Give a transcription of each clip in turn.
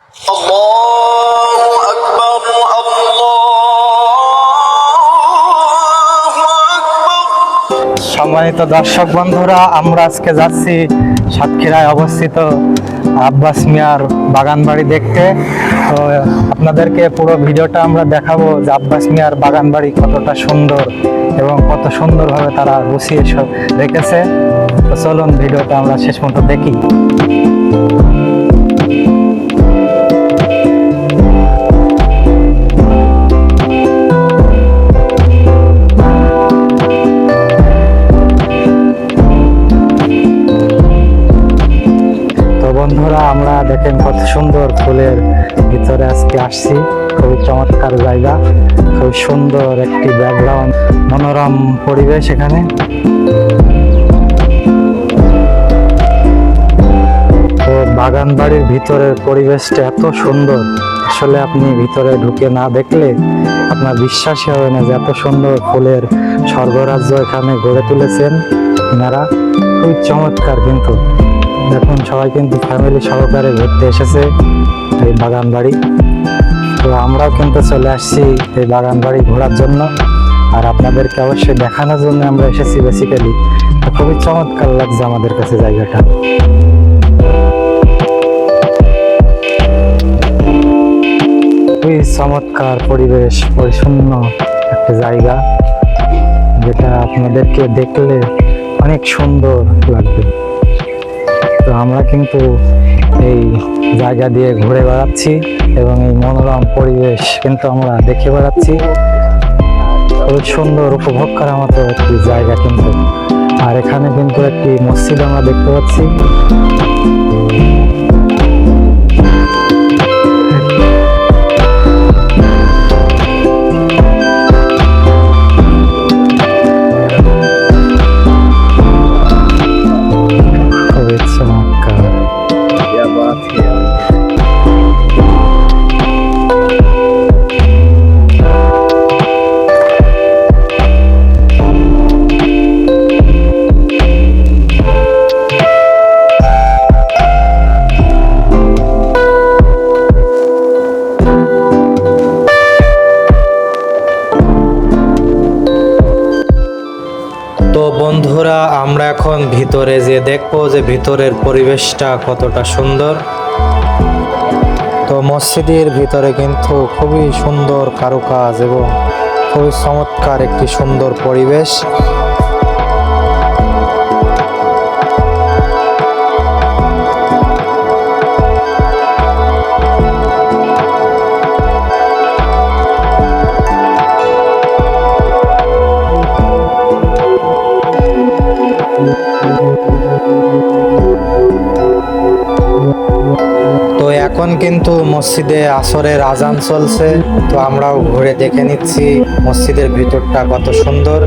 সম্মানিত দর্শক বন্ধুরা, আমরা আজকে যাচ্ছি সাতক্ষীরায় অবস্থিত আব্বাস মিয়ার বাগান বাড়ি দেখতে। তো আপনাদেরকে পুরো ভিডিওটা আমরা দেখাবো যে আব্বাস মিয়ার বাগান বাড়ি কতটা সুন্দর এবং কত সুন্দরভাবে তারা গুছিয়ে রেখেছে। তো চলুন ভিডিওটা আমরা শেষ পর্যন্ত দেখি। বন্ধুরা, আমরা দেখেন কত সুন্দর ফুলের ভিতরে আজকে আসছি। খুবই চমৎকার জায়গা, খুব সুন্দর একটি ব্যাকগ্রাউন্ড, মনোরম পরিবেশ এখানে। তো বাগান বাড়ির ভিতরের পরিবেশটা এত সুন্দর, আসলে আপনি ভিতরে ঢুকে না দেখলে আপনার বিশ্বাসই হবে না যে এত সুন্দর ফুলের স্বর্গরাজ্য এখানে গড়ে তুলেছেন এনারা। খুবই চমৎকার। কিন্তু দেখুন, সবাই কিন্তু ফ্যামিলি সহকারে ঘুরতে এসেছে এই বাগান বাড়ি। তো আমরাও কিন্তু চলে আসছি এই বাগান বাড়ি ঘোরার জন্য, আর আপনাদেরকে অবশ্যই দেখানোর জন্য আমরা এসেছি বেসিক্যালি। তো খুবই চমৎকার লাগছে আমাদের কাছে জায়গাটা। খুবই চমৎকার পরিবেশ, পরিচ্ছন্ন একটা জায়গা, যেটা আপনাদেরকে দেখলে অনেক সুন্দর লাগবে। তো আমরা কিন্তু এই জায়গা দিয়ে ঘুরে বেড়াচ্ছি এবং এই মনোরম পরিবেশ কিন্তু আমরা দেখে বেড়াচ্ছি। খুব সুন্দর, উপভোগ করার মতো একটি জায়গা কিন্তু। আর এখানে কিন্তু একটি মসজিদ আমরা দেখতে পাচ্ছি। তো বন্ধুরা, আমরা এখন ভিতরে যে দেখবো যে ভিতরের পরিবেশটা কতটা সুন্দর। তো মসজিদের ভিতরে কিন্তু খুবই সুন্দর কারুকাজ এবং খুবই চমৎকার একটি সুন্দর পরিবেশ। তো এখন কিন্তু মসজিদে আসরের আজান চলছে। তো আমরাও ঘুরে দেখে নিচ্ছি মসজিদের ভিতরটা কত সুন্দর।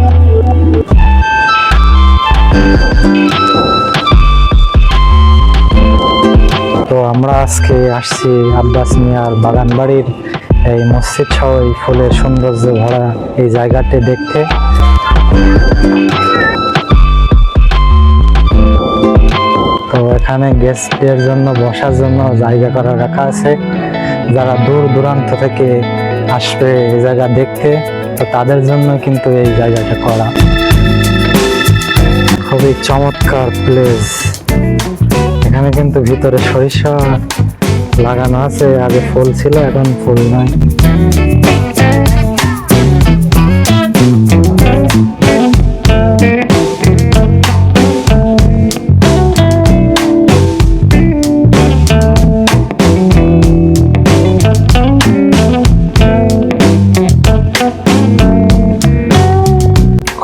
তো আমরা আজকে আসছি আব্বাস মিয়ার বাগান বাড়ির এই মসজিদ সহ এই ফুলের সৌন্দর্য ভরা এই জায়গাটি দেখতে। তো এখানে গেস্টদের জন্য বসার জন্য জায়গা করা রাখা আছে। যারা দূর দূরান্ত থেকে আসবে এই জায়গা দেখতে, তো তাদের জন্য কিন্তু এই জায়গাটা করা। খুবই চমৎকার প্লেস। এখানে কিন্তু ভিতরে সরিষা লাগানো আছে, আগে ফুল ছিল, এখন ফুল নাই।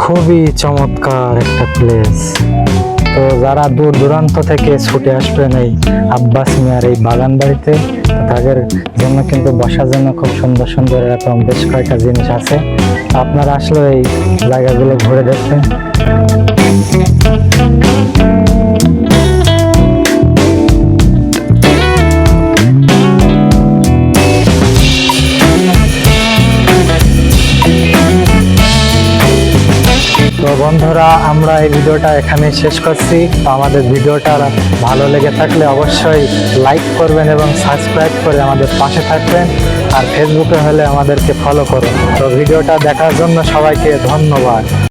খুবই চমৎকার একটা প্লেস। তো যারা দূর দূরান্ত থেকে ছুটে আসবেন এই আব্বাস মিয়ার এই বাগান বাড়িতে, তাদের জন্য কিন্তু বসার জন্য খুব সুন্দর সুন্দর এরকম বেশ কয়েকটা জিনিস আছে। আপনারা আসলে এই জায়গাগুলো ঘুরে দেখবেন। তো বন্ধুরা, বন্ধুরা, আমরা এই ভিডিওটা এখানে শেষ করছি। তো আমাদের ভিডিওটা ভালো লেগে থাকলে অবশ্যই লাইক করবেন এবং সাবস্ক্রাইব করে আমাদের পাশে থাকবেন। আর ফেসবুকে হলে আমাদেরকে ফলো করুন। তো ভিডিওটা দেখার জন্য সবাইকে ধন্যবাদ।